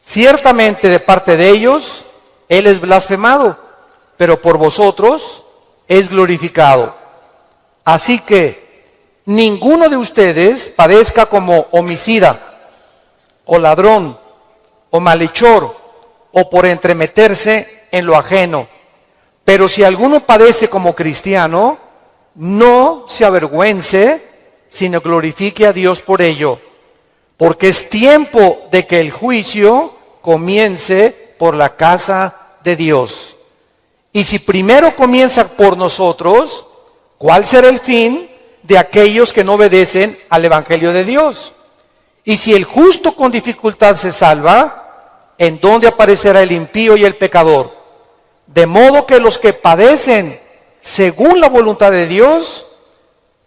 Ciertamente de parte de ellos, Él es blasfemado, pero por vosotros es glorificado. Así que ninguno de ustedes padezca como homicida, o ladrón, o malhechor, o por entremeterse en lo ajeno. Pero si alguno padece como cristiano, no se avergüence, sino glorifique a Dios por ello. Porque es tiempo de que el juicio comience por la casa de Dios. Y si primero comienza por nosotros, ¿cuál será el fin de aquellos que no obedecen al Evangelio de Dios? Y si el justo con dificultad se salva, ¿en dónde aparecerá el impío y el pecador? De modo que los que padecen según la voluntad de Dios,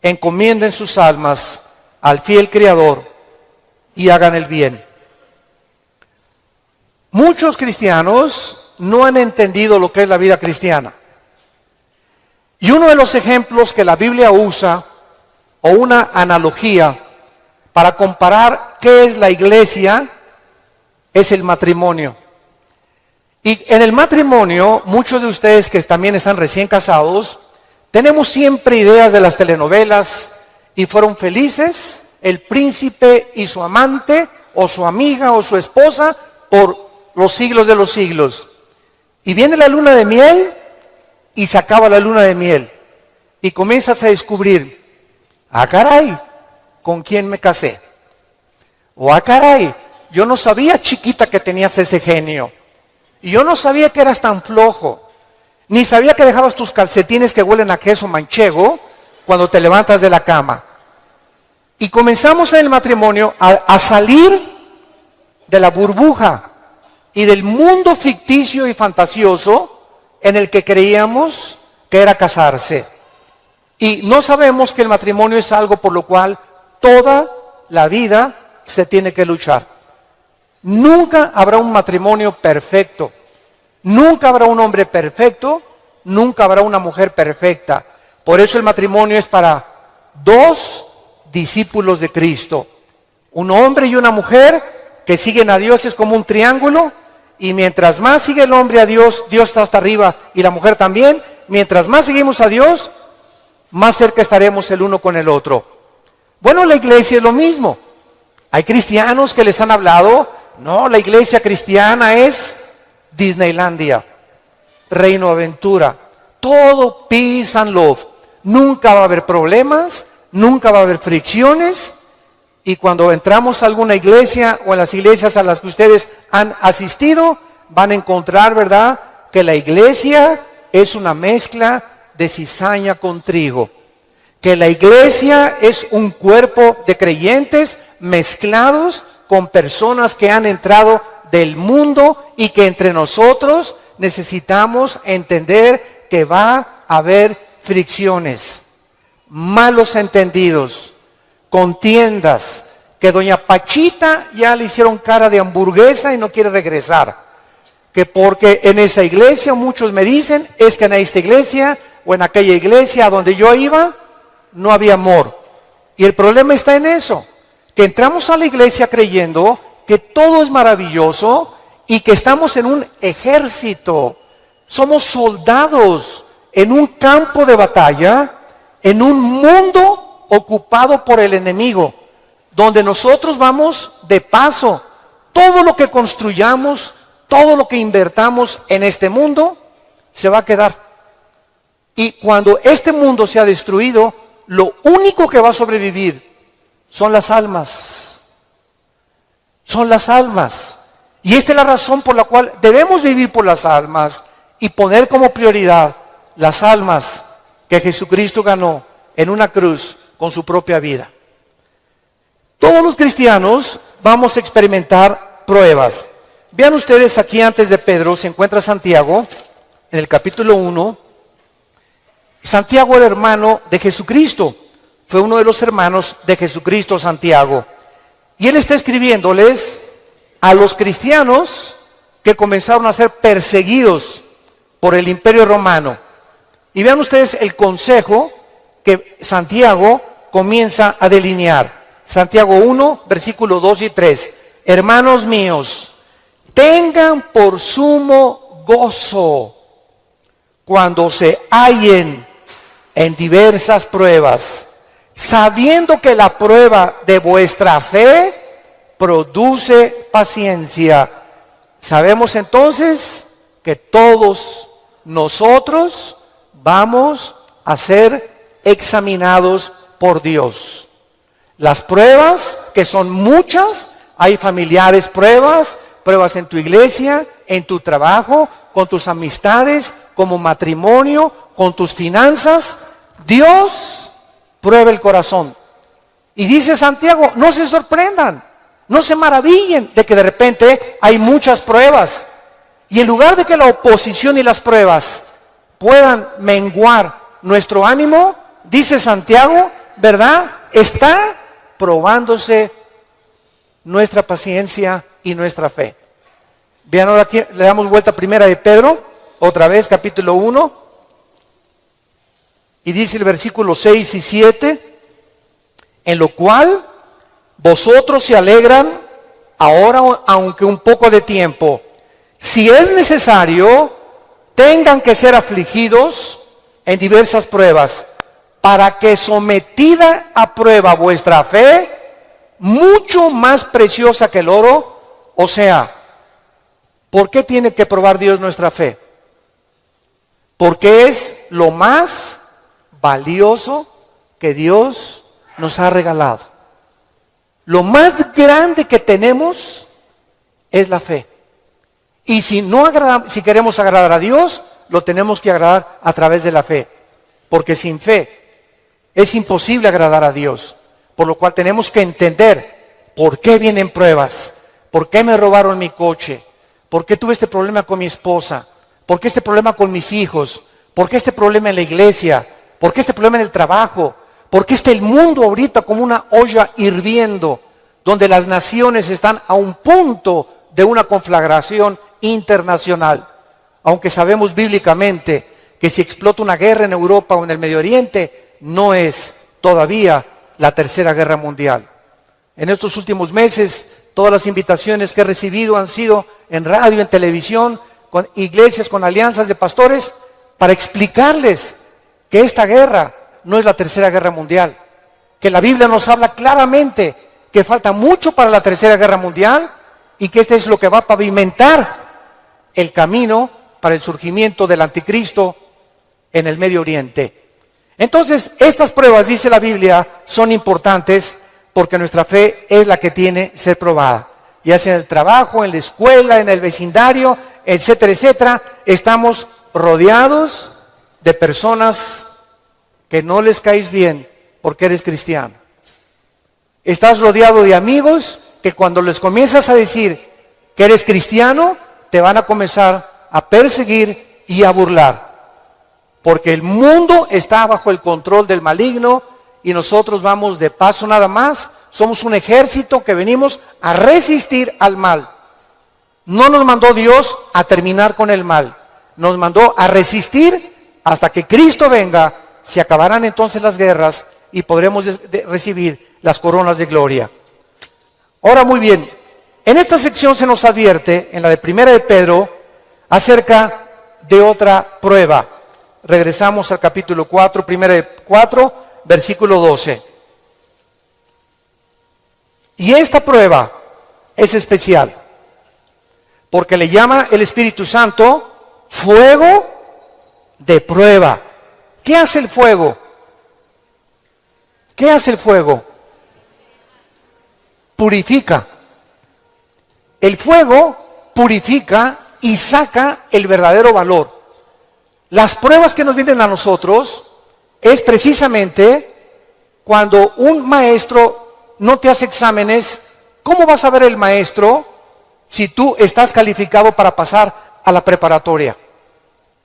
encomienden sus almas al fiel Creador y hagan el bien. Muchos cristianos no han entendido lo que es la vida cristiana. Y uno de los ejemplos que la Biblia usa, o una analogía para comparar qué es la iglesia, es el matrimonio. Y en el matrimonio, muchos de ustedes que también están recién casados, tenemos siempre ideas de las telenovelas y fueron felices el príncipe y su amante, o su amiga o su esposa, por los siglos de los siglos. Y viene la luna de miel y se acaba la luna de miel. Y comienzas a descubrir, ah caray, ¿con quién me casé? O ah caray, yo no sabía, chiquita, que tenías ese genio. Y yo no sabía que eras tan flojo. Ni sabía que dejabas tus calcetines que huelen a queso manchego cuando te levantas de la cama. Y comenzamos en el matrimonio a salir de la burbuja y del mundo ficticio y fantasioso en el que creíamos que era casarse. Y no sabemos que el matrimonio es algo por lo cual toda la vida se tiene que luchar. Nunca habrá un matrimonio perfecto. Nunca habrá un hombre perfecto. Nunca habrá una mujer perfecta. Por eso el matrimonio es para dos discípulos de Cristo. Un hombre y una mujer que siguen a Dios, es como un triángulo. Y mientras más sigue el hombre a Dios, Dios está hasta arriba y la mujer también. Mientras más seguimos a Dios, más cerca estaremos el uno con el otro. Bueno, la iglesia es lo mismo. Hay cristianos que les han hablado, no, la iglesia cristiana es Disneylandia, Reino Aventura, todo peace and love. Nunca va a haber problemas, nunca va a haber fricciones. Y cuando entramos a alguna iglesia o en las iglesias a las que ustedes han asistido, van a encontrar, ¿verdad?, que la iglesia es una mezcla de cizaña con trigo. Que la iglesia es un cuerpo de creyentes mezclados con personas que han entrado del mundo y que entre nosotros necesitamos entender que va a haber fricciones, malos entendidos, contiendas, que doña Pachita ya le hicieron cara de hamburguesa y no quiere regresar. Que porque en esa iglesia, muchos me dicen, es que en esta iglesia o en aquella iglesia a donde yo iba, no había amor. Y el problema está en eso, que entramos a la iglesia creyendo que todo es maravilloso y que estamos en un ejército. Somos soldados en un campo de batalla, en un mundo ocupado por el enemigo, donde nosotros vamos de paso. Todo lo que construyamos, todo lo que invertamos en este mundo, se va a quedar. Y cuando este mundo sea destruido, lo único que va a sobrevivir son las almas. Son las almas. Y esta es la razón por la cual debemos vivir por las almas y poner como prioridad las almas que Jesucristo ganó en una cruz con su propia vida. Todos los cristianos vamos a experimentar pruebas. Vean ustedes aquí antes de Pedro se encuentra Santiago en el capítulo 1. Santiago era hermano de Jesucristo. Fue uno de los hermanos de Jesucristo, Santiago. Y él está escribiéndoles a los cristianos que comenzaron a ser perseguidos por el Imperio Romano. Y vean ustedes el consejo que Santiago comienza a delinear. Santiago 1, versículos 2 y 3. Hermanos míos, tengan por sumo gozo cuando se hallen en diversas pruebas, sabiendo que la prueba de vuestra fe produce paciencia. Sabemos entonces que todos nosotros vamos a ser examinados por Dios. Las pruebas, que son muchas, hay familiares pruebas en tu iglesia, en tu trabajo, con tus amistades, como matrimonio, con tus finanzas. Dios prueba el corazón. Y dice Santiago, no se sorprendan, no se maravillen de que de repente hay muchas pruebas. Y en lugar de que la oposición y las pruebas puedan menguar nuestro ánimo, dice Santiago, ¿verdad? Está probándose nuestra paciencia y nuestra fe. Vean ahora aquí, le damos vuelta a Primera de Pedro, otra vez, capítulo 1. Y dice el versículo 6 y 7, en lo cual vosotros se alegran ahora, aunque un poco de tiempo, si es necesario, tengan que ser afligidos en diversas pruebas, para que sometida a prueba vuestra fe, mucho más preciosa que el oro, o sea, ¿por qué tiene que probar Dios nuestra fe? Porque es lo más valioso que Dios nos ha regalado. Lo más grande que tenemos es la fe. Y si queremos agradar a Dios, lo tenemos que agradar a través de la fe. Porque sin fe es imposible agradar a Dios. Por lo cual tenemos que entender por qué vienen pruebas, por qué me robaron mi coche, por qué tuve este problema con mi esposa, por qué este problema con mis hijos, por qué este problema en la iglesia, por qué este problema en el trabajo, por qué está el mundo ahorita como una olla hirviendo, donde las naciones están a un punto de una conflagración internacional. Aunque sabemos bíblicamente que si explota una guerra en Europa o en el Medio Oriente, no es todavía la tercera guerra mundial. En estos últimos meses, todas las invitaciones que he recibido han sido en radio, en televisión, con iglesias, con alianzas de pastores, para explicarles que esta guerra no es la tercera guerra mundial, que la Biblia nos habla claramente que falta mucho para la tercera guerra mundial y que este es lo que va a pavimentar el camino para el surgimiento del anticristo en el Medio Oriente. Entonces, estas pruebas, dice la Biblia, son importantes porque nuestra fe es la que tiene que ser probada. Ya sea en el trabajo, en la escuela, en el vecindario, etcétera, etcétera, estamos rodeados de personas que no les caes bien porque eres cristiano. Estás rodeado de amigos que cuando les comienzas a decir que eres cristiano, te van a comenzar a perseguir y a burlar. Porque el mundo está bajo el control del maligno y nosotros vamos de paso nada más. Somos un ejército que venimos a resistir al mal. No nos mandó Dios a terminar con el mal. Nos mandó a resistir hasta que Cristo venga. Se acabarán entonces las guerras y podremos recibir las coronas de gloria. Ahora muy bien, en esta sección se nos advierte, en la de Primera de Pedro, acerca de otra prueba. Regresamos al capítulo 4, Primera de 4, versículo 12. Y esta prueba es especial, porque le llama el Espíritu Santo fuego de prueba. ¿Qué hace el fuego? ¿Qué hace el fuego? Purifica. El fuego purifica y saca el verdadero valor. Las pruebas que nos vienen a nosotros es precisamente cuando un maestro no te hace exámenes. ¿Cómo vas a ver el maestro si tú estás calificado para pasar a la preparatoria?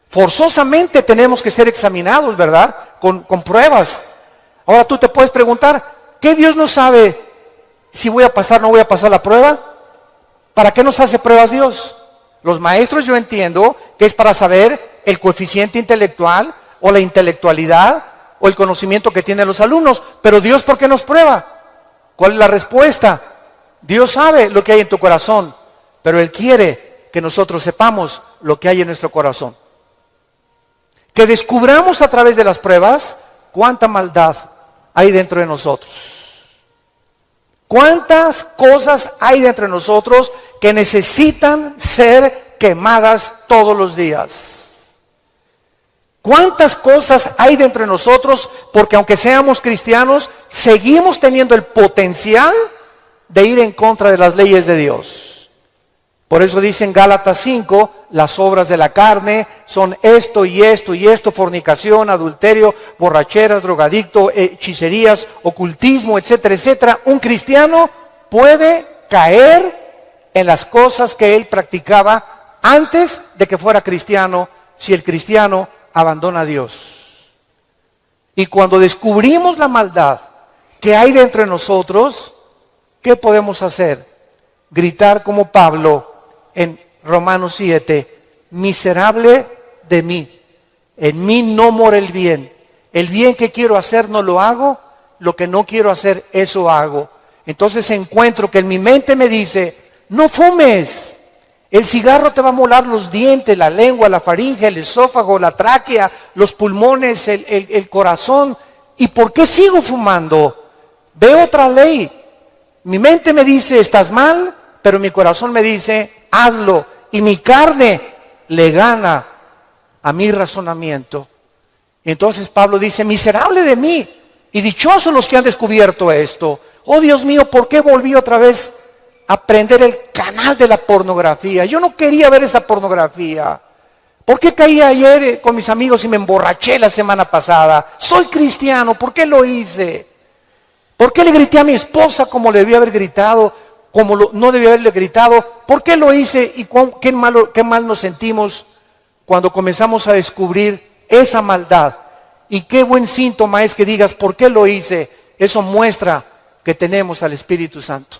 Forzosamente tenemos que ser examinados, ¿verdad? Con pruebas. Ahora tú te puedes preguntar, ¿qué Dios no sabe si voy a pasar o no voy a pasar la prueba? ¿Para qué nos hace pruebas Dios? Los maestros, yo entiendo que es para saber el coeficiente intelectual o la intelectualidad o el conocimiento que tienen los alumnos. Pero Dios, ¿por qué nos prueba? ¿Cuál es la respuesta? Dios sabe lo que hay en tu corazón. pero Él quiere que nosotros sepamos lo que hay en nuestro corazón. Que descubramos a través de las pruebas cuánta maldad hay dentro de nosotros. Cuántas cosas hay dentro de nosotros que necesitan ser quemadas todos los días. ¿Cuántas cosas hay dentro de nosotros? Porque aunque seamos cristianos, seguimos teniendo el potencial de ir en contra de las leyes de Dios. Por eso dice en Gálatas 5, las obras de la carne son esto y esto y esto: fornicación, adulterio, borracheras, drogadicto, hechicerías, ocultismo, etcétera, etcétera. Un cristiano puede caer en las cosas que él practicaba antes de que fuera cristiano, si el cristiano abandona a Dios. Y cuando descubrimos la maldad que hay dentro de nosotros, ¿qué podemos hacer? Gritar como Pablo en Romanos 7, miserable de mí, en mí no mora el bien que quiero hacer no lo hago, lo que no quiero hacer eso hago. Entonces encuentro que en mi mente me dice, no fumes. El cigarro te va a molar los dientes, la lengua, la faringe, el esófago, la tráquea, los pulmones, el corazón. ¿Y por qué sigo fumando? Veo otra ley. Mi mente me dice, estás mal, pero mi corazón me dice, hazlo. Y mi carne le gana a mi razonamiento. Entonces Pablo dice, miserable de mí, y dichosos los que han descubierto esto. Oh Dios mío, ¿por qué volví otra vez a prender el canal de la pornografía? Yo no quería ver esa pornografía. ¿Por qué caí ayer con mis amigos y me emborraché la semana pasada? Soy cristiano, ¿por qué lo hice? ¿Por qué le grité a mi esposa como le debía haber gritado, no debía haberle gritado? ¿Por qué lo hice? Y qué mal nos sentimos cuando comenzamos a descubrir esa maldad. Y qué buen síntoma es que digas, ¿por qué lo hice? Eso muestra que tenemos al Espíritu Santo,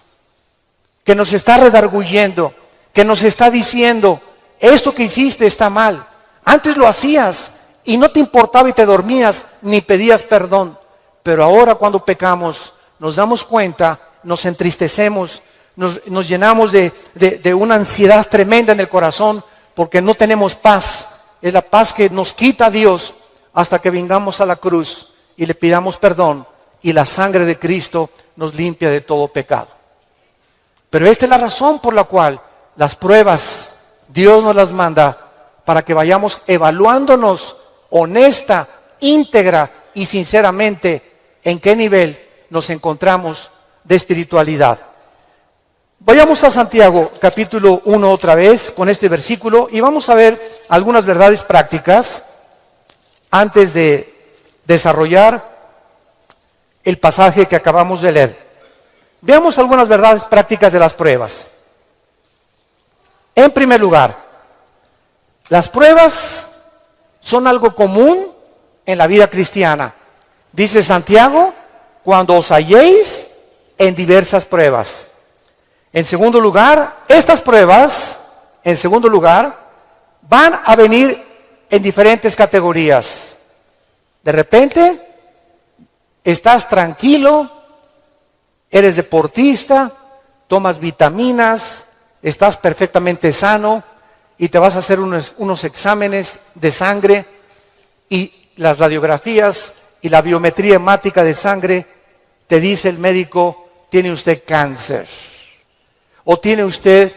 que nos está redarguyendo, que nos está diciendo, esto que hiciste está mal. Antes lo hacías y no te importaba y te dormías ni pedías perdón. Pero ahora cuando pecamos nos damos cuenta, nos entristecemos, nos llenamos de una ansiedad tremenda en el corazón porque no tenemos paz. Es la paz que nos quita Dios hasta que vengamos a la cruz y le pidamos perdón y la sangre de Cristo nos limpia de todo pecado. Pero esta es la razón por la cual las pruebas Dios nos las manda, para que vayamos evaluándonos honesta, íntegra y sinceramente en qué nivel nos encontramos de espiritualidad. Vayamos a Santiago capítulo 1 otra vez con este versículo y vamos a ver algunas verdades prácticas antes de desarrollar el pasaje que acabamos de leer. Veamos algunas verdades prácticas de las pruebas. En primer lugar, las pruebas son algo común en la vida cristiana. Dice Santiago, cuando os halléis en diversas pruebas. En segundo lugar, estas pruebas, van a venir en diferentes categorías. De repente, estás tranquilo, eres deportista, tomas vitaminas, estás perfectamente sano y te vas a hacer unos exámenes de sangre y las radiografías y la biometría hemática de sangre te dice el médico, tiene usted cáncer, o tiene usted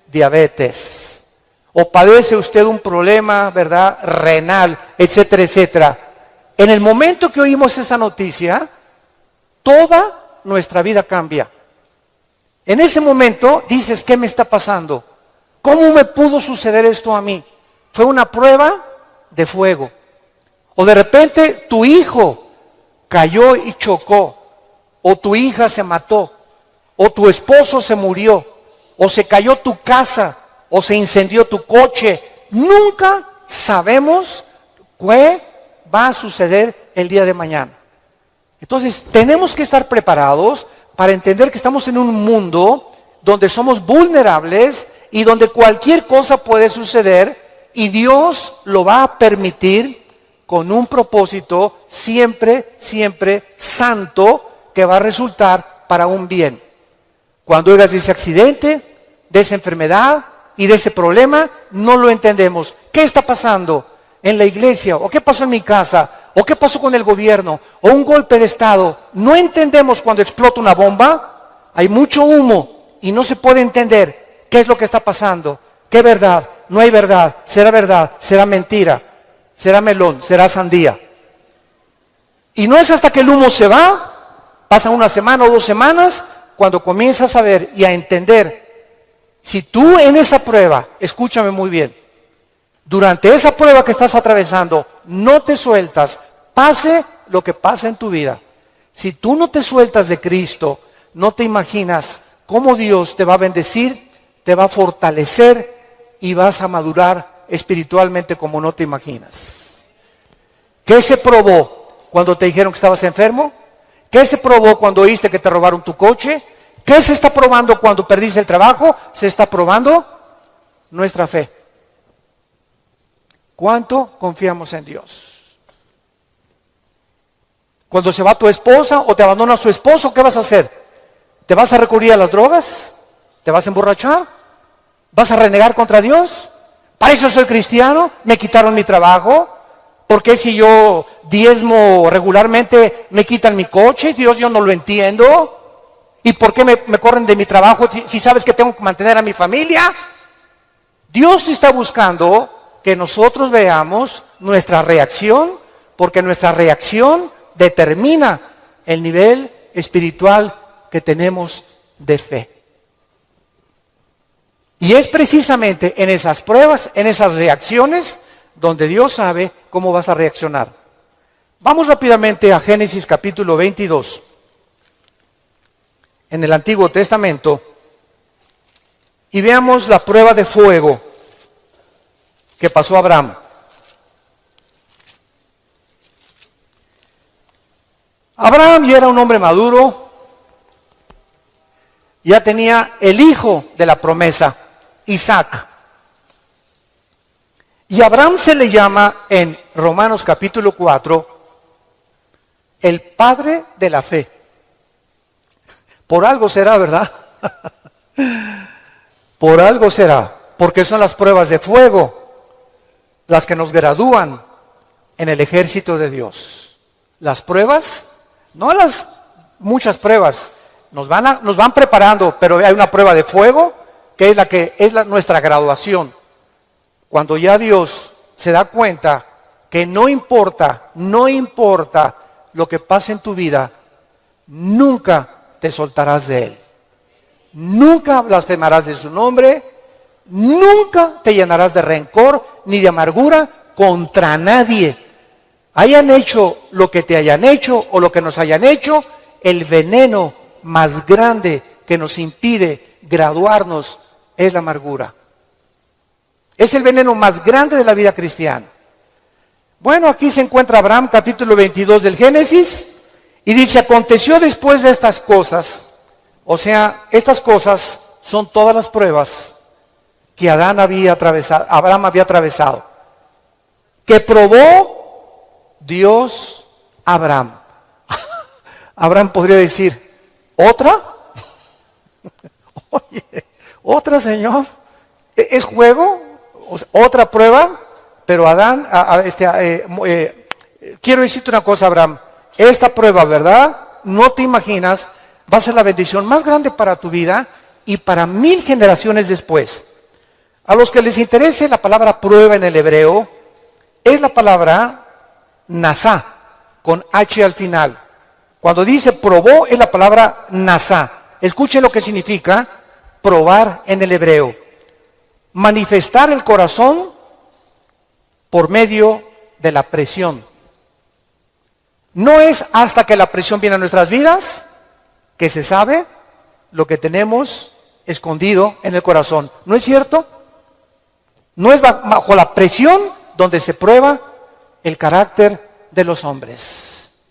diabetes, o padece usted un problema, ¿verdad?, renal, etcétera, etcétera. En el momento que oímos esa noticia, toda nuestra vida cambia. En ese momento dices, ¿qué me está pasando? ¿Cómo me pudo suceder esto a mí? Fue una prueba de fuego. O de repente tu hijo cayó y chocó, o tu hija se mató, o tu esposo se murió, o se cayó tu casa, o se incendió tu coche. Nunca sabemos qué va a suceder el día de mañana. Entonces tenemos que estar preparados para entender que estamos en un mundo donde somos vulnerables y donde cualquier cosa puede suceder y Dios lo va a permitir con un propósito siempre, siempre santo que va a resultar para un bien. Cuando oigas ese accidente, de esa enfermedad y de ese problema, no lo entendemos. ¿Qué está pasando en la iglesia? ¿O qué pasó en mi casa? ¿O qué pasó con el gobierno? ¿O un golpe de estado? No entendemos cuando explota una bomba. Hay mucho humo y no se puede entender qué es lo que está pasando. ¿Qué verdad? No hay verdad. ¿Será mentira? ¿Será melón? ¿Será sandía? Y no es hasta que el humo se va, pasan una semana o 2 semanas, cuando comienzas a ver y a entender. Si tú en esa prueba, escúchame muy bien, durante esa prueba que estás atravesando, no te sueltas, pase lo que pase en tu vida. Si tú no te sueltas de Cristo, no te imaginas cómo Dios te va a bendecir, te va a fortalecer y vas a madurar espiritualmente como no te imaginas. ¿Qué se probó cuando te dijeron que estabas enfermo? ¿Qué se probó cuando oíste que te robaron tu coche? ¿Qué se está probando cuando perdiste el trabajo? Se está probando nuestra fe. ¿Cuánto confiamos en Dios? Cuando se va tu esposa o te abandona su esposo, ¿qué vas a hacer? ¿Te vas a recurrir a las drogas? ¿Te vas a emborrachar? ¿Vas a renegar contra Dios? ¿Para eso soy cristiano? ¿Me quitaron mi trabajo? ¿Por qué si yo diezmo regularmente me quitan mi coche? Dios, yo no lo entiendo. ¿Y por qué me corren de mi trabajo si sabes que tengo que mantener a mi familia? Dios está buscando que nosotros veamos nuestra reacción, porque nuestra reacción determina el nivel espiritual que tenemos de fe. Y es precisamente en esas pruebas, en esas reacciones, donde Dios sabe cómo vas a reaccionar. Vamos rápidamente a Génesis capítulo 22. En el Antiguo Testamento, y veamos la prueba de fuego que pasó a Abraham. Abraham ya era un hombre maduro, ya tenía el hijo de la promesa, Isaac. Y a Abraham se le llama en Romanos capítulo 4 el padre de la fe. Por algo será, ¿verdad? Por algo será, porque son las pruebas de fuego las que nos gradúan en el ejército de Dios. Las pruebas, no las muchas pruebas, nos van preparando, pero hay una prueba de fuego que es nuestra graduación. Cuando ya Dios se da cuenta que no importa lo que pase en tu vida, nunca te soltarás de Él. Nunca blasfemarás de su nombre, nunca te llenarás de rencor ni de amargura contra nadie. Hayan hecho lo que te hayan hecho o lo que nos hayan hecho, el veneno más grande que nos impide graduarnos es la amargura. Es el veneno más grande de la vida cristiana. Bueno, aquí se encuentra Abraham, capítulo 22 del Génesis, y dice, aconteció después de estas cosas, o sea, estas cosas son todas las pruebas que Abraham había atravesado, que probó Dios a Abraham. Abraham podría decir, ¿otra? Oye, ¿otra, Señor? ¿Es juego? O sea, ¿otra prueba? Pero Adán, quiero decirte una cosa, Abraham, esta prueba, ¿verdad? No te imaginas, va a ser la bendición más grande para tu vida y para 1000 generaciones después. A los que les interese la palabra prueba en el hebreo, es la palabra nasá, con H al final. Cuando dice probó, es la palabra nasá. Escuchen lo que significa probar en el hebreo. Manifestar el corazón por medio de la presión. No es hasta que la presión viene a nuestras vidas que se sabe lo que tenemos escondido en el corazón. ¿No es cierto? No es bajo la presión donde se prueba el carácter de los hombres.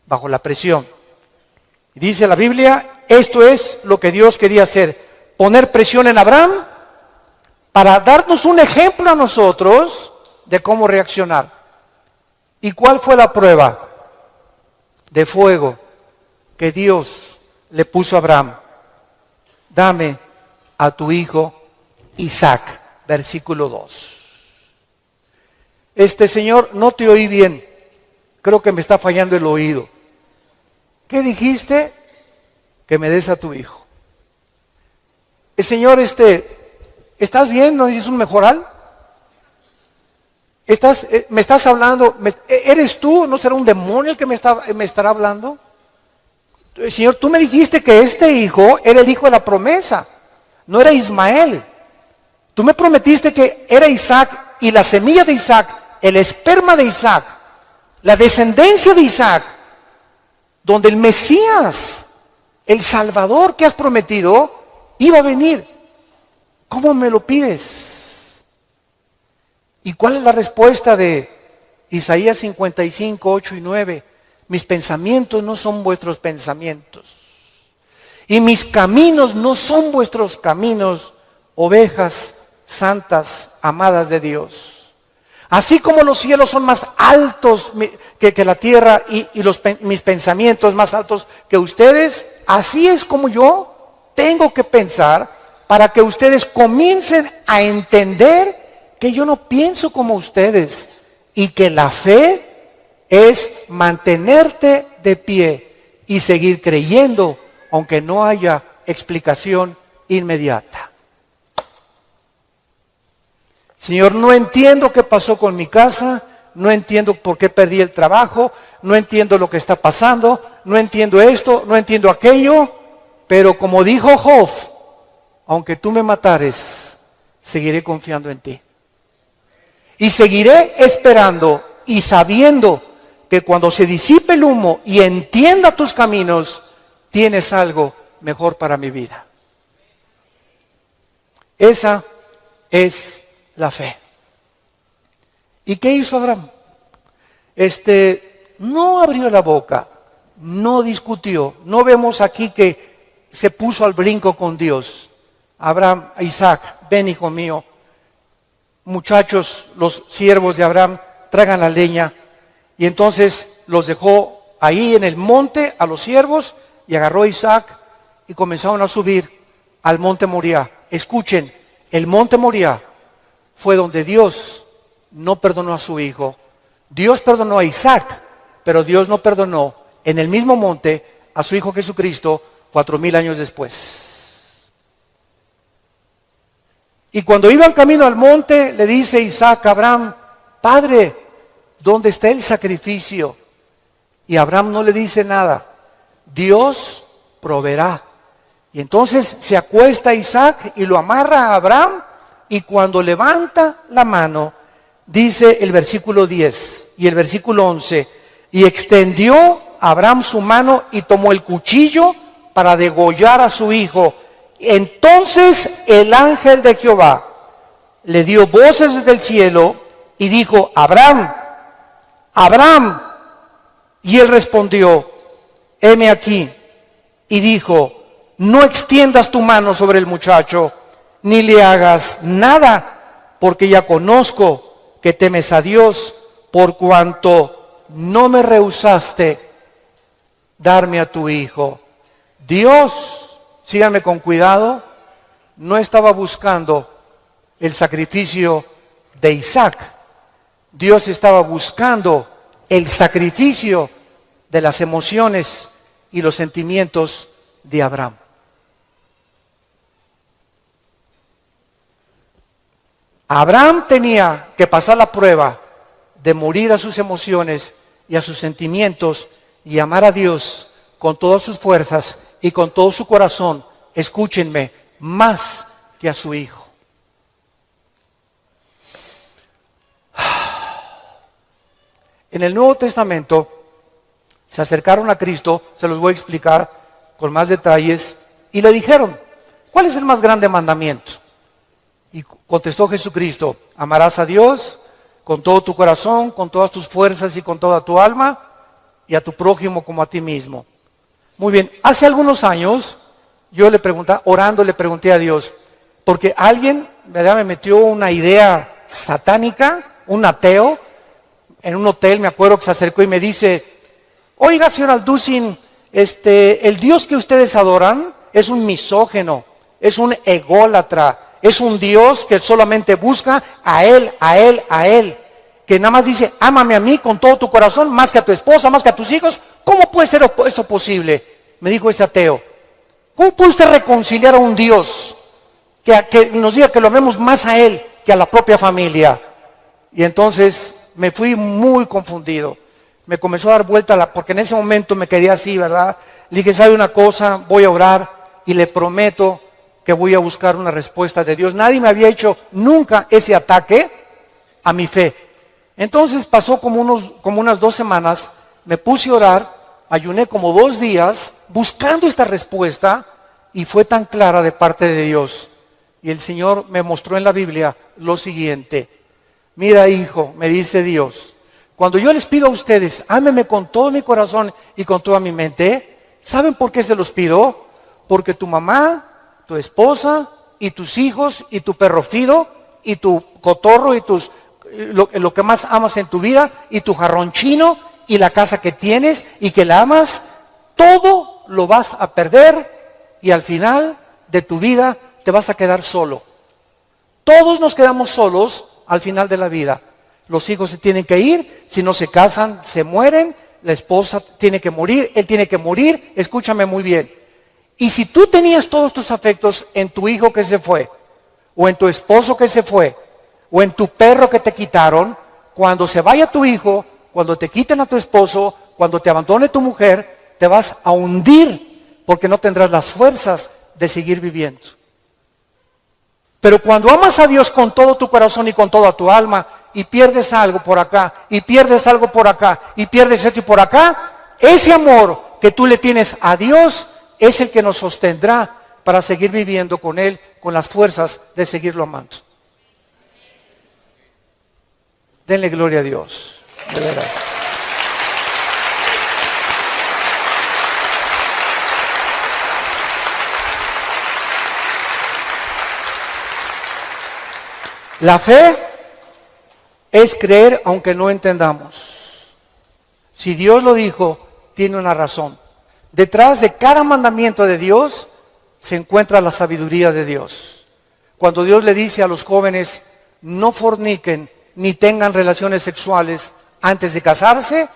Bajo la presión. Dice la Biblia, esto es lo que Dios quería hacer. Poner presión en Abraham para darnos un ejemplo a nosotros de cómo reaccionar. ¿Y cuál fue la prueba de fuego que Dios le puso a Abraham? Dame a tu hijo Isaac. Versículo 2. Señor, no te oí bien. Creo que me está fallando el oído. ¿Qué dijiste? Que me des a tu hijo. Señor, ¿estás bien? ¿No necesitas un mejoral? ¿Me estás hablando? ¿Eres tú? ¿No será un demonio el que me estará hablando? Señor, tú me dijiste que este hijo era el hijo de la promesa, no era Ismael. Tú me prometiste que era Isaac y la semilla de Isaac, el esperma de Isaac, la descendencia de Isaac, donde el Mesías, el Salvador que has prometido, iba a venir. ¿Cómo me lo pides? ¿Y cuál es la respuesta de Isaías 55, 8 y 9? Mis pensamientos no son vuestros pensamientos, y mis caminos no son vuestros caminos, ovejas santas, amadas de Dios. Así como los cielos son más altos que la tierra y mis pensamientos más altos que ustedes, así es como yo tengo que pensar para que ustedes comiencen a entender que yo no pienso como ustedes y que la fe es mantenerte de pie y seguir creyendo aunque no haya explicación inmediata. Señor, no entiendo qué pasó con mi casa, no entiendo por qué perdí el trabajo, no entiendo lo que está pasando, no entiendo esto, no entiendo aquello, pero como dijo Job, aunque tú me matares, seguiré confiando en ti. Y seguiré esperando y sabiendo que cuando se disipe el humo y entienda tus caminos, tienes algo mejor para mi vida. Esa es la fe. ¿Y qué hizo Abraham? No abrió la boca, no discutió. No vemos aquí que se puso al brinco con Dios. Abraham, Isaac, ven hijo mío. Muchachos, los siervos de Abraham, traigan la leña. Y entonces los dejó ahí en el monte a los siervos y agarró a Isaac y comenzaron a subir al monte Moriah. Escuchen, el monte Moriah fue donde Dios no perdonó a su hijo. Dios perdonó a Isaac, pero Dios no perdonó en el mismo monte a su hijo Jesucristo 4000 años después. Y cuando iban camino al monte, le dice Isaac a Abraham, Padre, ¿dónde está el sacrificio? Y Abraham no le dice nada. Dios proveerá. Y entonces se acuesta Isaac y lo amarra a Abraham, y cuando levanta la mano, dice el versículo 10 y el versículo 11, y extendió Abraham su mano y tomó el cuchillo para degollar a su hijo. Entonces el ángel de Jehová le dio voces desde el cielo y dijo, Abraham, Abraham. Y él respondió, heme aquí. Y dijo, no extiendas tu mano sobre el muchacho, ni le hagas nada, porque ya conozco que temes a Dios, por cuanto no me rehusaste darme a tu hijo. Dios, síganme con cuidado, no estaba buscando el sacrificio de Isaac. Dios estaba buscando el sacrificio de las emociones y los sentimientos de Abraham. Abraham tenía que pasar la prueba de morir a sus emociones y a sus sentimientos y amar a Dios con todas sus fuerzas y con todo su corazón, escúchenme, más que a su hijo. En el Nuevo Testamento se acercaron a Cristo, se los voy a explicar con más detalles, y le dijeron, ¿cuál es el más grande mandamiento? Y contestó Jesucristo, amarás a Dios con todo tu corazón, con todas tus fuerzas y con toda tu alma, y a tu prójimo como a ti mismo. Muy bien, hace algunos años yo le pregunté, orando le pregunté a Dios, porque alguien me metió una idea satánica, un ateo, en un hotel, me acuerdo que se acercó y me dice, oiga señor Alducin, el Dios que ustedes adoran es un misógeno, es un ególatra, es un Dios que solamente busca a Él, a Él, a Él. Que nada más dice, ámame a mí con todo tu corazón, más que a tu esposa, más que a tus hijos. ¿Cómo puede ser esto posible? Me dijo este ateo. ¿Cómo puede usted reconciliar a un Dios que nos diga que lo amemos más a Él que a la propia familia? Y entonces me fui muy confundido. Me comenzó a dar vuelta, porque en ese momento me quedé así, ¿verdad? Le dije, ¿sabe una cosa? Voy a orar y le prometo que voy a buscar una respuesta de Dios. Nadie me había hecho nunca ese ataque a mi fe. Entonces pasó como unas 2 semanas, me puse a orar, ayuné como 2 días buscando esta respuesta y fue tan clara de parte de Dios. Y el Señor me mostró en la Biblia lo siguiente. Mira, hijo, me dice Dios, cuando yo les pido a ustedes, ámenme con todo mi corazón y con toda mi mente, ¿saben por qué se los pido? Porque tu mamá, tu esposa y tus hijos y tu perro Fido y tu cotorro y lo que más amas en tu vida y tu jarrón chino y la casa que tienes y que la amas, todo lo vas a perder y al final de tu vida te vas a quedar solo. Todos nos quedamos solos al final de la vida. Los hijos se tienen que ir, si no se casan, se mueren, la esposa tiene que morir, él tiene que morir, escúchame muy bien. Y si tú tenías todos tus afectos en tu hijo que se fue, o en tu esposo que se fue, o en tu perro que te quitaron, cuando se vaya tu hijo, cuando te quiten a tu esposo, cuando te abandone tu mujer, te vas a hundir porque no tendrás las fuerzas de seguir viviendo. Pero cuando amas a Dios con todo tu corazón y con toda tu alma y pierdes algo por acá, y pierdes algo por acá, y pierdes esto y por acá, ese amor que tú le tienes a Dios es el que nos sostendrá para seguir viviendo con Él, con las fuerzas de seguirlo amando. Denle gloria a Dios, de verdad. La fe es creer aunque no entendamos. Si Dios lo dijo, tiene una razón. Detrás de cada mandamiento de Dios se encuentra la sabiduría de Dios. Cuando Dios le dice a los jóvenes, no forniquen ni tengan relaciones sexuales antes de casarse,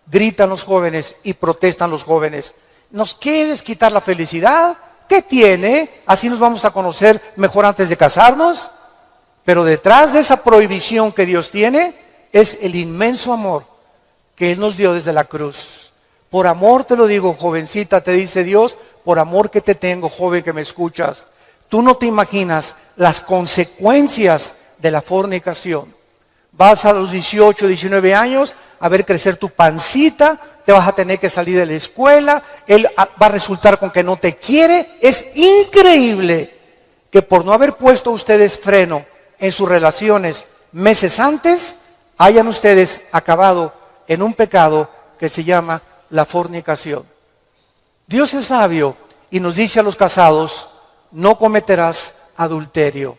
gritan los jóvenes y protestan los jóvenes. ¿Nos quieres quitar la felicidad? ¿Qué tiene? ¿Así nos vamos a conocer mejor antes de casarnos? Pero detrás de esa prohibición que Dios tiene es el inmenso amor que Él nos dio desde la cruz. Por amor te lo digo, jovencita, te dice Dios, por amor que te tengo, joven que me escuchas. Tú no te imaginas las consecuencias de la fornicación. Vas a los 18, 19 años a ver crecer tu pancita, te vas a tener que salir de la escuela, él va a resultar con que no te quiere. Es increíble que por no haber puesto ustedes freno en sus relaciones meses antes, hayan ustedes acabado en un pecado que se llama la fornicación. Dios es sabio y nos dice a los casados, no cometerás adulterio.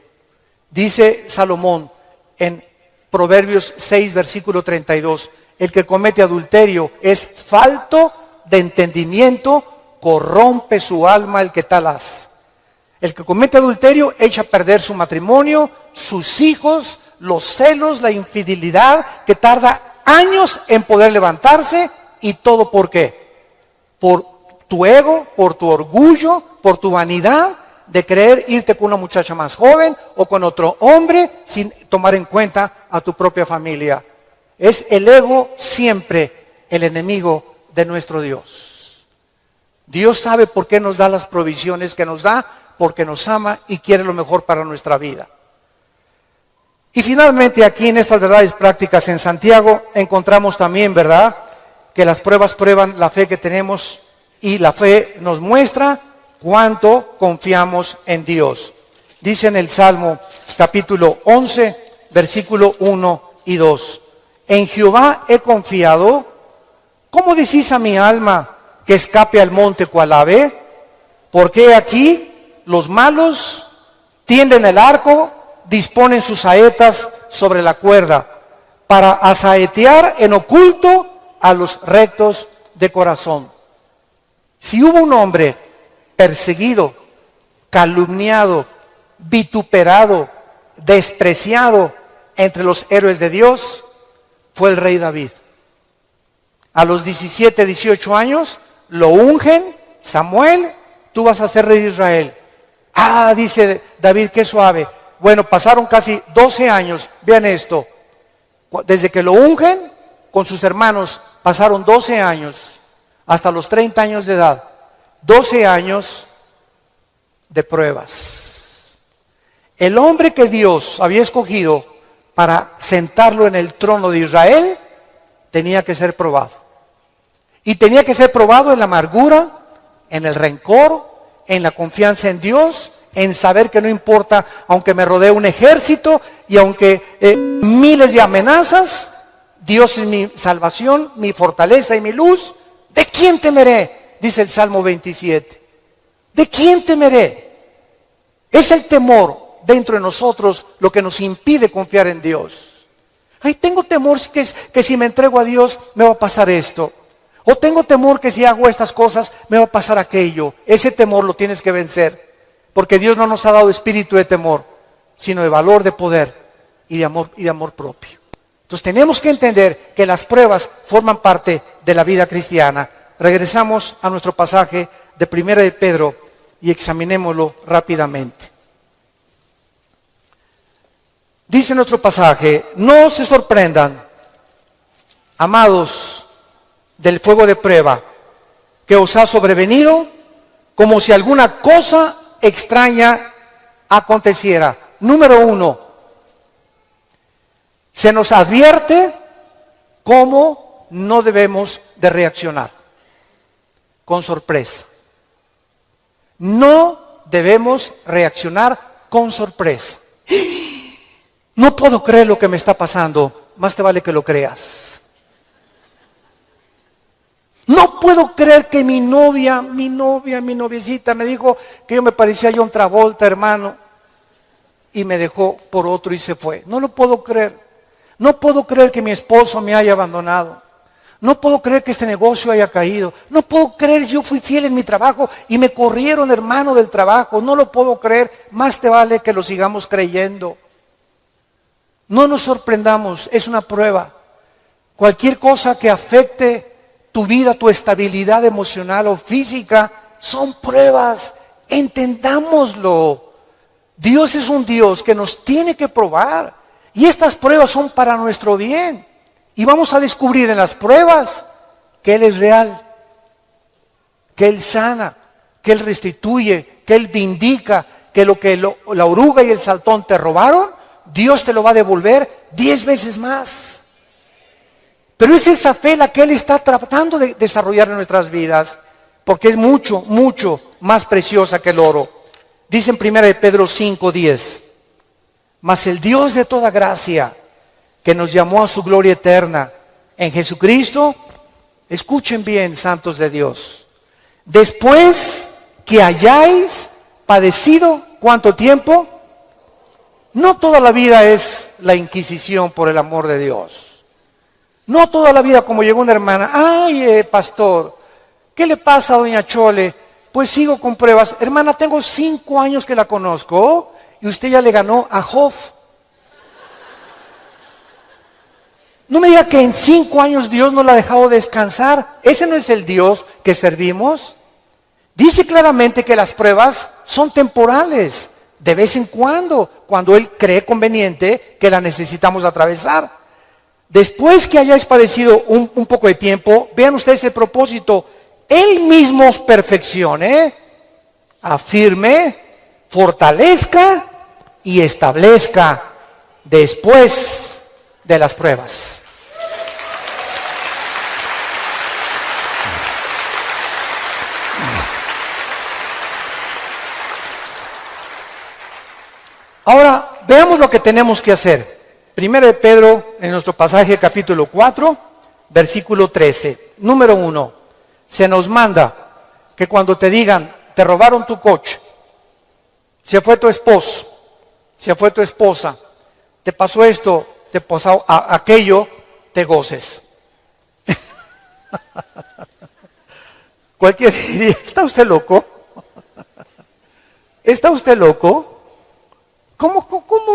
Dice Salomón en Proverbios 6, versículo 32, el que comete adulterio es falto de entendimiento, corrompe su alma el que tal hace. El que comete adulterio echa a perder su matrimonio, sus hijos, los celos, la infidelidad, que tarda años en poder levantarse. ¿Y todo por qué? Por tu ego, por tu orgullo, por tu vanidad de querer irte con una muchacha más joven o con otro hombre sin tomar en cuenta a tu propia familia. Es el ego siempre el enemigo de nuestro Dios. Dios sabe por qué nos da las provisiones que nos da, porque nos ama y quiere lo mejor para nuestra vida. Y finalmente aquí en estas verdades prácticas en Santiago encontramos también, ¿verdad?, que las pruebas prueban la fe que tenemos y la fe nos muestra cuánto confiamos en Dios. Dice en el Salmo capítulo 11, versículo 1 y 2. En Jehová he confiado. ¿Cómo decís a mi alma que escape al monte cual ave? Porque aquí los malos tienden el arco, disponen sus saetas sobre la cuerda, para asaetear en oculto a los rectos de corazón. Si hubo un hombre perseguido, calumniado, vituperado, despreciado entre los héroes de Dios, fue el rey David. A los 17, 18 años, lo ungen, Samuel, tú vas a ser rey de Israel. Ah, dice David, qué suave. Bueno, pasaron casi 12 años, vean esto. Desde que lo ungen con sus hermanos, pasaron 12 años, hasta los 30 años de edad. 12 años de pruebas. El hombre que Dios había escogido para sentarlo en el trono de Israel, tenía que ser probado. Y tenía que ser probado en la amargura, en el rencor, en la confianza en Dios, en saber que no importa, aunque me rodee un ejército y aunque miles de amenazas, Dios es mi salvación, mi fortaleza y mi luz. ¿De quién temeré? Dice el Salmo 27. ¿De quién temeré? Es el temor dentro de nosotros lo que nos impide confiar en Dios. Ay, tengo temor que si me entrego a Dios me va a pasar esto. O tengo temor que si hago estas cosas me va a pasar aquello. Ese temor lo tienes que vencer. Porque Dios no nos ha dado espíritu de temor, sino de valor, de poder y de amor propio. Entonces tenemos que entender que las pruebas forman parte de la vida cristiana. Regresamos a nuestro pasaje de 1 de Pedro y examinémoslo rápidamente. Dice nuestro pasaje: no se sorprendan, amados, del fuego de prueba que os ha sobrevenido, como si alguna cosa extraña aconteciera. Número 1, se nos advierte cómo no debemos de reaccionar. Con sorpresa. No debemos reaccionar con sorpresa. No puedo creer lo que me está pasando. Más te vale que lo creas. No puedo creer que mi noviecita me dijo que yo me parecía a John Travolta, hermano, y me dejó por otro y se fue. No lo puedo creer. No puedo creer que mi esposo me haya abandonado. No puedo creer que este negocio haya caído. No puedo creer, yo fui fiel en mi trabajo y me corrieron, hermano, del trabajo. No lo puedo creer. Más te vale que lo sigamos creyendo. No nos sorprendamos, es una prueba. Cualquier cosa que afecte tu vida, tu estabilidad emocional o física, son pruebas. Entendámoslo. Dios es un Dios que nos tiene que probar. Y estas pruebas son para nuestro bien. Y vamos a descubrir en las pruebas que Él es real, que Él sana, que Él restituye, que Él vindica, que la oruga y el saltón te robaron, Dios te lo va a devolver 10 veces más. Pero es esa fe la que Él está tratando de desarrollar en nuestras vidas, porque es mucho, mucho más preciosa que el oro. Dice en 1 de Pedro 5:10, mas el Dios de toda gracia, que nos llamó a su gloria eterna en Jesucristo, escuchen bien, santos de Dios, después que hayáis padecido, ¿cuánto tiempo? No toda la vida es la Inquisición por el amor de Dios. No toda la vida como llegó una hermana, ay, pastor, ¿qué le pasa a doña Chole? Pues sigo con pruebas. Hermana, tengo 5 años que la conozco y usted ya le ganó a Job. No me diga que en 5 años Dios no la ha dejado descansar. Ese no es el Dios que servimos. Dice claramente que las pruebas son temporales, de vez en cuando Él cree conveniente que la necesitamos atravesar. Después que hayáis padecido un poco de tiempo, vean ustedes el propósito. Él mismo os perfeccione, afirme, fortalezca y establezca después de las pruebas. Ahora, veamos lo que tenemos que hacer. 1 de Pedro, en nuestro pasaje capítulo 4, versículo 13. Número 1, se nos manda que cuando te digan, te robaron tu coche, se fue tu esposo, se fue tu esposa, te pasó esto, te pasó aquello, te goces. Cualquiera diría, ¿está usted loco? ¿está usted loco? ¿Cómo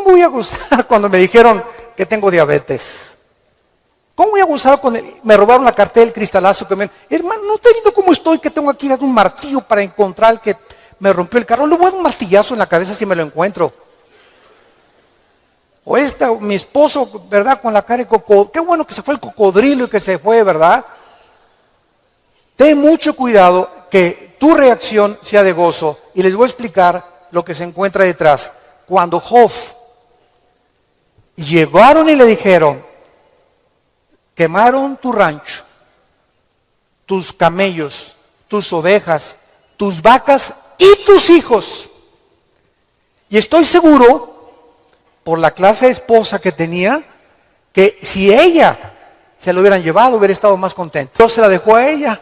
voy a gozar cuando me dijeron que tengo diabetes? ¿Cómo voy a gozar cuando me robaron la cartera, el cristalazo que me... Hermano, ¿no está viendo cómo estoy? Que tengo aquí un martillo para encontrar el que me rompió el carro. Le voy a dar un martillazo en la cabeza si me lo encuentro. O mi esposo, ¿verdad? Con la cara de cocodrilo. Qué bueno que se fue el cocodrilo y que se fue, ¿verdad? Ten mucho cuidado que tu reacción sea de gozo. Y les voy a explicar lo que se encuentra detrás. Cuando Job llegaron y le dijeron, quemaron tu rancho, tus camellos, tus ovejas, tus vacas y tus hijos. Y estoy seguro, por la clase de esposa que tenía, que si ella se lo hubieran llevado, hubiera estado más contento. Entonces se la dejó a ella.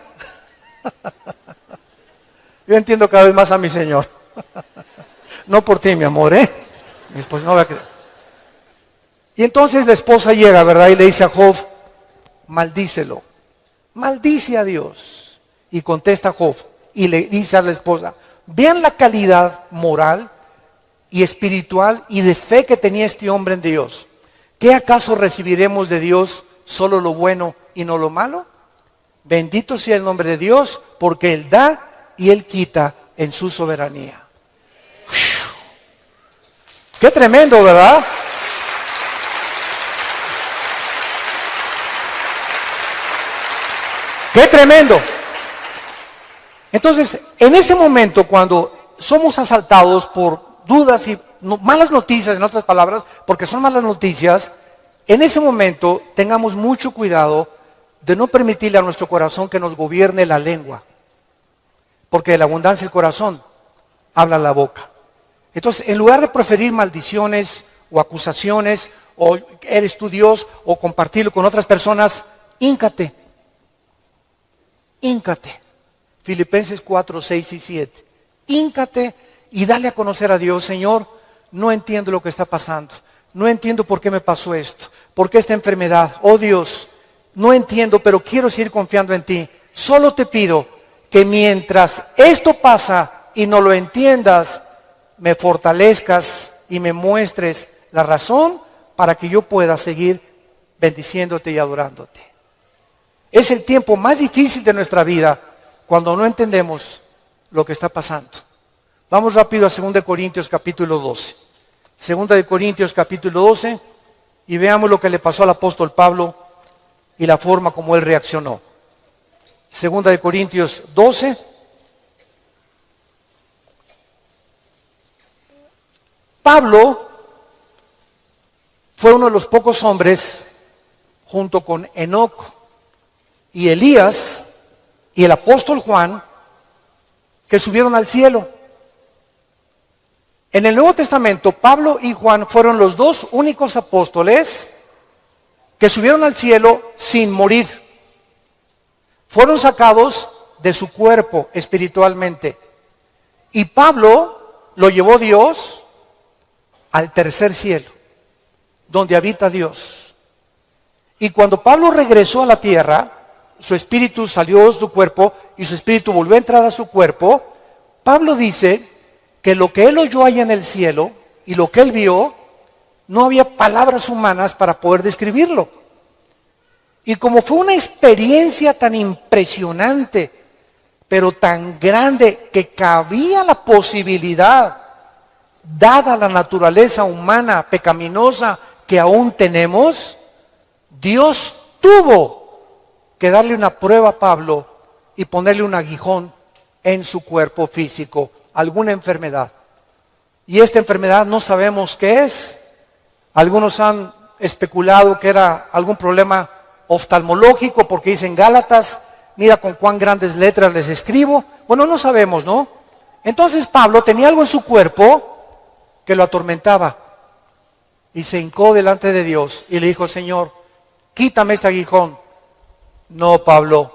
Yo entiendo cada vez más a mi Señor. No por ti, mi amor, ¿eh? Mi esposa no va a creer. Y entonces la esposa llega, ¿verdad? Y le dice a Job, maldícelo, maldice a Dios. Y contesta Job y le dice a la esposa, vean la calidad moral y espiritual y de fe que tenía este hombre en Dios. ¿Qué acaso recibiremos de Dios solo lo bueno y no lo malo? Bendito sea el nombre de Dios, porque Él da y Él quita en su soberanía. Qué tremendo, ¿verdad? ¡Qué tremendo! Entonces, en ese momento, cuando somos asaltados por dudas y malas noticias, en otras palabras, porque son malas noticias, en ese momento tengamos mucho cuidado de no permitirle a nuestro corazón que nos gobierne la lengua, porque de la abundancia del corazón habla la boca. Entonces, en lugar de proferir maldiciones o acusaciones, o eres tú Dios, o compartirlo con otras personas, híncate. Filipenses 4, 6 y 7. Híncate y dale a conocer a Dios. Señor, no entiendo lo que está pasando. No entiendo por qué me pasó esto. ¿Por qué esta enfermedad? Oh Dios, no entiendo, pero quiero seguir confiando en ti. Solo te pido que mientras esto pasa y no lo entiendas, me fortalezcas y me muestres la razón para que yo pueda seguir bendiciéndote y adorándote. Es el tiempo más difícil de nuestra vida cuando no entendemos lo que está pasando. Vamos rápido a 2 Corintios capítulo 12. 2 Corintios capítulo 12 y veamos lo que le pasó al apóstol Pablo y la forma como él reaccionó. 2 Corintios 12. Pablo fue uno de los pocos hombres, junto con Enoc y Elías y el apóstol Juan, que subieron al cielo. En el Nuevo Testamento, Pablo y Juan fueron los dos únicos apóstoles que subieron al cielo sin morir. Fueron sacados de su cuerpo espiritualmente. Y Pablo lo llevó Dios al tercer cielo, donde habita Dios. Y cuando Pablo regresó a la tierra, su espíritu salió de su cuerpo y su espíritu volvió a entrar a su cuerpo. Pablo dice que lo que él oyó allá en el cielo y lo que él vio, no había palabras humanas para poder describirlo. Y como fue una experiencia tan impresionante, pero tan grande, que cabía la posibilidad, dada la naturaleza humana pecaminosa que aún tenemos, Dios tuvo que darle una prueba a Pablo y ponerle un aguijón en su cuerpo físico, alguna enfermedad. Y esta enfermedad no sabemos qué es. Algunos han especulado que era algún problema oftalmológico, porque dicen Gálatas, mira con cuán grandes letras les escribo. Bueno, no sabemos, ¿no? Entonces Pablo tenía algo en su cuerpo que lo atormentaba y se hincó delante de Dios y le dijo, Señor, quítame este aguijón. No, Pablo.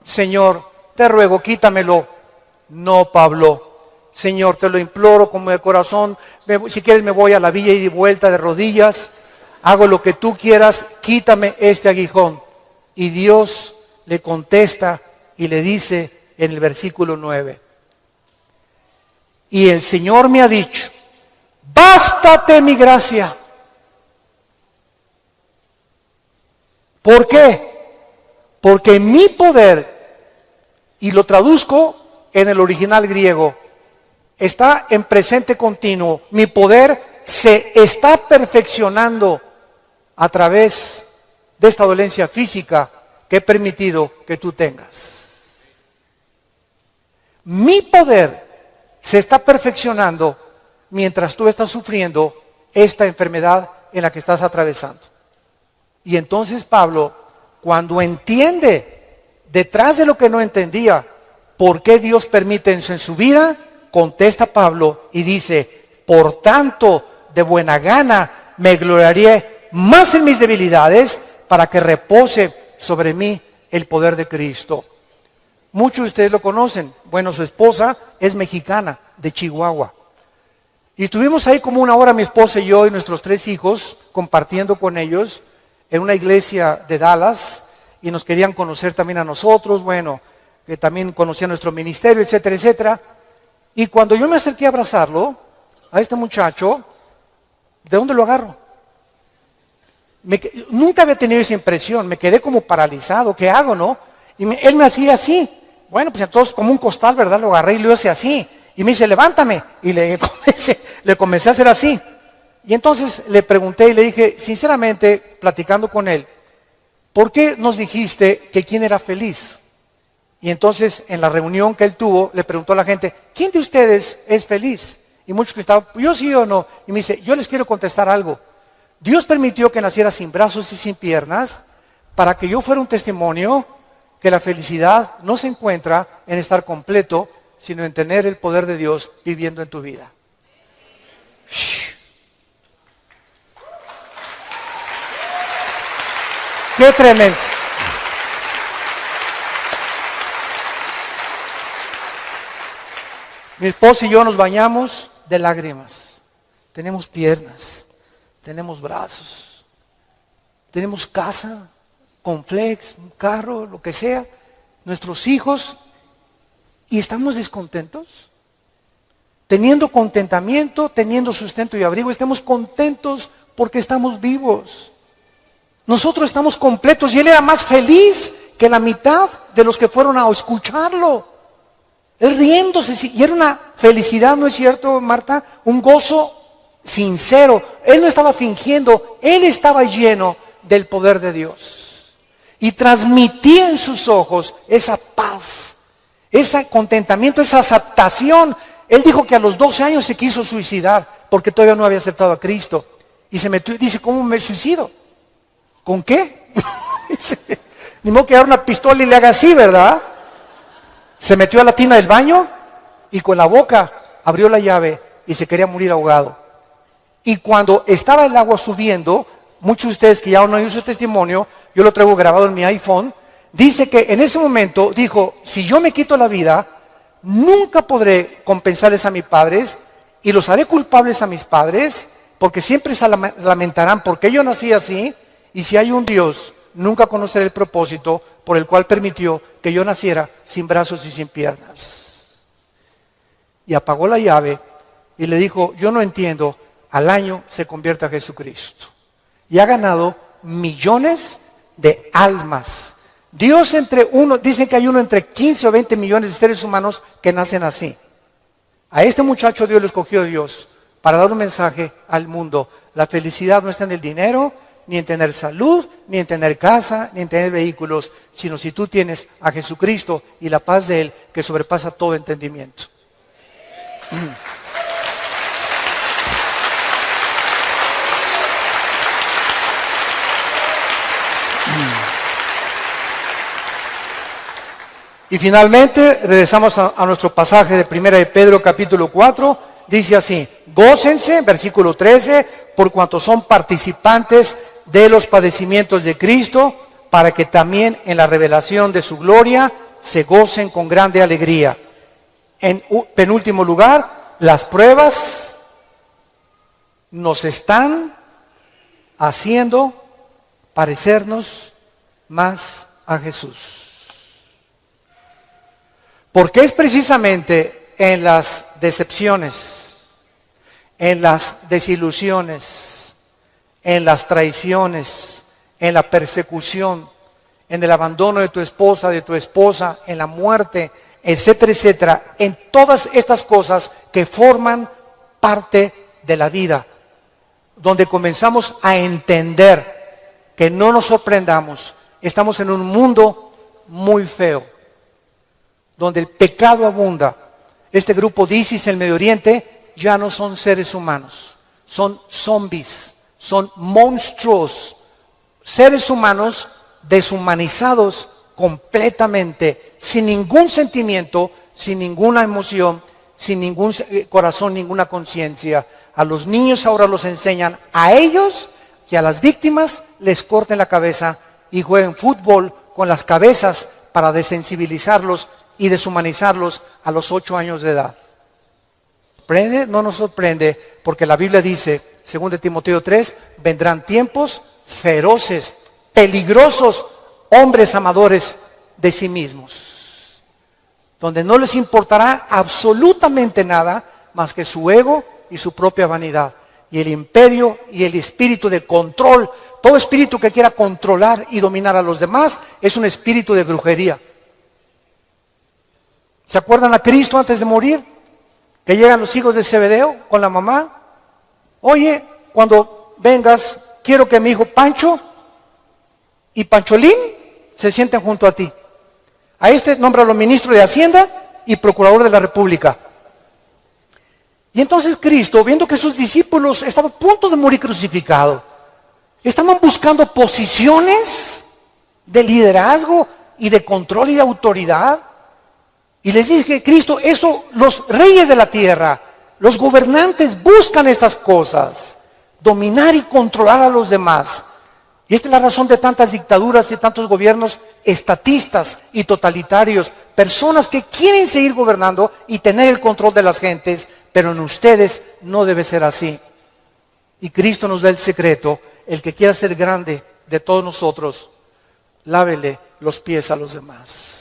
Señor, te ruego, quítamelo. No, Pablo. Señor, te lo imploro como de corazón. Si quieres me voy a la villa y de vuelta de rodillas. Hago lo que tú quieras. Quítame este aguijón. Y Dios le contesta y le dice en el versículo 9. Y el Señor me ha dicho, bástate mi gracia. ¿Por qué? Porque mi poder, y lo traduzco en el original griego, está en presente continuo. Mi poder se está perfeccionando a través de esta dolencia física que he permitido que tú tengas. Mi poder se está perfeccionando mientras tú estás sufriendo esta enfermedad en la que estás atravesando. Y entonces Pablo, cuando entiende detrás de lo que no entendía, por qué Dios permite eso en su vida, contesta Pablo y dice, por tanto, de buena gana me gloriaré más en mis debilidades para que repose sobre mí el poder de Cristo. Muchos de ustedes lo conocen. Bueno, su esposa es mexicana, de Chihuahua. Y estuvimos ahí como una hora mi esposa y yo y nuestros 3 hijos compartiendo con ellos en una iglesia de Dallas y nos querían conocer también a nosotros, bueno, que también conocían nuestro ministerio, etcétera, etcétera. Y cuando yo me acerqué a abrazarlo, a este muchacho, ¿de dónde lo agarro? Nunca había tenido esa impresión, me quedé como paralizado, ¿qué hago, no? Y él me hacía así, bueno, pues entonces como un costal, ¿verdad? Lo agarré y lo hice así, y me dice, levántame, y le comencé a hacer así. Y entonces le pregunté y le dije, sinceramente, platicando con él, ¿por qué nos dijiste que quién era feliz? Y entonces en la reunión que él tuvo, le preguntó a la gente, ¿quién de ustedes es feliz? Y muchos que estaban, yo sí o no. Y me dice, yo les quiero contestar algo. Dios permitió que naciera sin brazos y sin piernas para que yo fuera un testimonio que la felicidad no se encuentra en estar completo, sino en tener el poder de Dios viviendo en tu vida. ¡Qué tremendo! Mi esposa y yo nos bañamos de lágrimas. Tenemos piernas, tenemos brazos, tenemos casa, complex, un carro, lo que sea, nuestros hijos, y estamos descontentos. Teniendo contentamiento, teniendo sustento y abrigo, estamos contentos porque estamos vivos. Nosotros estamos completos y él era más feliz que la mitad de los que fueron a escucharlo. Él riéndose, y era una felicidad, ¿no es cierto, Marta? Un gozo sincero. Él no estaba fingiendo, él estaba lleno del poder de Dios. Y transmitía en sus ojos esa paz, ese contentamiento, esa aceptación. Él dijo que a los 12 años se quiso suicidar porque todavía no había aceptado a Cristo. Y se metió y dice, ¿cómo me suicido? ¿Con qué? Ni modo que agarre una pistola y le haga así, ¿verdad? Se metió a la tina del baño y con la boca abrió la llave y se quería morir ahogado. Y cuando estaba el agua subiendo, muchos de ustedes que ya no oído su testimonio, yo lo traigo grabado en mi iPhone, dice que en ese momento dijo, si yo me quito la vida, nunca podré compensarles a mis padres y los haré culpables a mis padres, porque siempre se lamentarán porque yo nací así, y si hay un Dios, nunca conoceré el propósito por el cual permitió que yo naciera sin brazos y sin piernas. Y apagó la llave y le dijo, yo no entiendo, al año se convierte a Jesucristo. Y ha ganado millones de almas. Dios dicen que hay uno entre 15 o 20 millones de seres humanos que nacen así. A este muchacho Dios lo escogió Dios para dar un mensaje al mundo. La felicidad no está en el dinero, ni en tener salud, ni en tener casa, ni en tener vehículos, sino si tú tienes a Jesucristo y la paz de Él que sobrepasa todo entendimiento. Y finalmente, regresamos a nuestro pasaje de 1 de Pedro capítulo 4, dice así, gócense, versículo 13, por cuanto son participantes de los padecimientos de Cristo, para que también en la revelación de su gloria se gocen con grande alegría. En penúltimo lugar, las pruebas nos están haciendo parecernos más a Jesús. Porque es precisamente en las decepciones, en las desilusiones, en las traiciones, en la persecución, en el abandono de tu esposa, de tu esposa, en la muerte, etcétera, etcétera, en todas estas cosas que forman parte de la vida, donde comenzamos a entender que no nos sorprendamos, estamos en un mundo muy feo, donde el pecado abunda. Este grupo de ISIS en el Medio Oriente ya no son seres humanos, son zombies, son monstruos, seres humanos deshumanizados completamente, sin ningún sentimiento, sin ninguna emoción, sin ningún corazón, ninguna conciencia. A los niños ahora los enseñan a ellos que a las víctimas les corten la cabeza y jueguen fútbol con las cabezas para desensibilizarlos y deshumanizarlos a los 8 años de edad. ¿Sorprende? No nos sorprende, porque la Biblia dice, según de Timoteo 3, vendrán tiempos feroces, peligrosos, hombres amadores de sí mismos, donde no les importará absolutamente nada más que su ego y su propia vanidad, y el imperio y el espíritu de control. Todo espíritu que quiera controlar y dominar a los demás es un espíritu de brujería. ¿Se acuerdan a Cristo antes de morir? Que llegan los hijos de Zebedeo con la mamá. Oye, cuando vengas, quiero que mi hijo Pancho y Pancholín se sienten junto a ti. A este nómbralo ministro de Hacienda y procurador de la República. Y entonces Cristo, viendo que sus discípulos estaban a punto de morir crucificados, estaban buscando posiciones de liderazgo y de control y de autoridad. Y les dije, Cristo, eso los reyes de la tierra, los gobernantes buscan estas cosas, dominar y controlar a los demás. Y esta es la razón de tantas dictaduras y tantos gobiernos estatistas y totalitarios, personas que quieren seguir gobernando y tener el control de las gentes, pero en ustedes no debe ser así. Y Cristo nos da el secreto: el que quiera ser grande de todos nosotros, lávele los pies a los demás.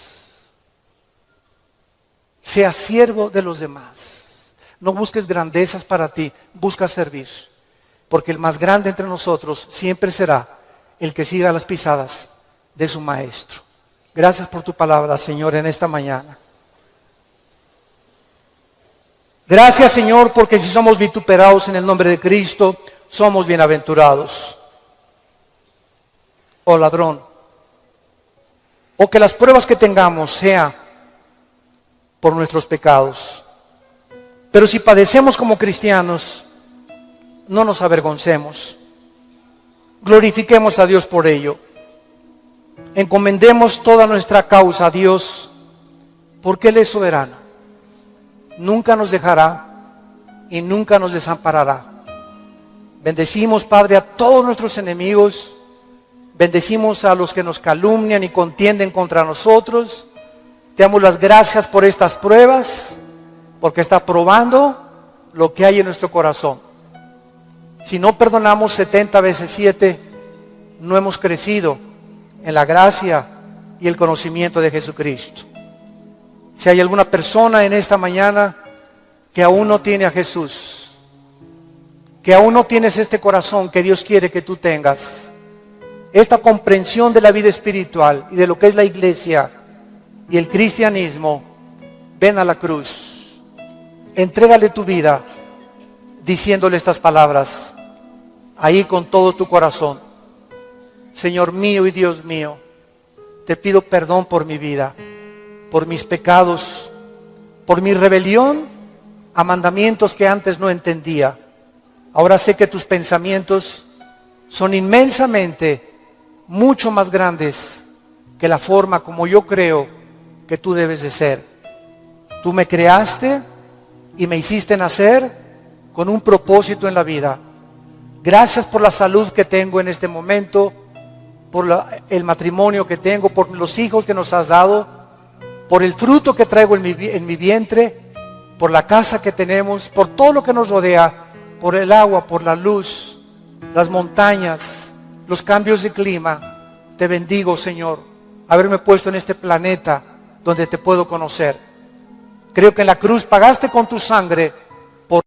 Sea siervo de los demás. No busques grandezas para ti, busca servir. Porque el más grande entre nosotros siempre será el que siga las pisadas de su maestro. Gracias por tu palabra, Señor, en esta mañana. Gracias, Señor, porque si somos vituperados en el nombre de Cristo, somos bienaventurados. Oh ladrón, o que las pruebas que tengamos sea por nuestros pecados. Pero si padecemos como cristianos, no nos avergoncemos. Glorifiquemos a Dios por ello. Encomendemos toda nuestra causa a Dios, porque Él es soberano. Nunca nos dejará y nunca nos desamparará. Bendecimos, Padre, a todos nuestros enemigos. Bendecimos a los que nos calumnian y contienden contra nosotros. Te damos las gracias por estas pruebas, porque está probando lo que hay en nuestro corazón. Si no perdonamos 70 veces 7, no hemos crecido en la gracia y el conocimiento de Jesucristo. Si hay alguna persona en esta mañana que aún no tiene a Jesús, que aún no tienes este corazón que Dios quiere que tú tengas, esta comprensión de la vida espiritual y de lo que es la iglesia y el cristianismo, ven a la cruz, entrégale tu vida diciéndole estas palabras ahí con todo tu corazón: Señor mío y Dios mío, te pido perdón por mi vida, por mis pecados, por mi rebelión a mandamientos que antes no entendía. Ahora sé que tus pensamientos son inmensamente mucho más grandes que la forma como yo creo que tú debes de ser. Tú me creaste y me hiciste nacer con un propósito en la vida. Gracias por la salud que tengo en este momento, por el matrimonio que tengo, por los hijos que nos has dado, por el fruto que traigo en mi vientre, por la casa que tenemos, por todo lo que nos rodea, por el agua, por la luz, las montañas, los cambios de clima. Te bendigo, Señor, haberme puesto en este planeta donde te puedo conocer. Creo que en la cruz pagaste con tu sangre por...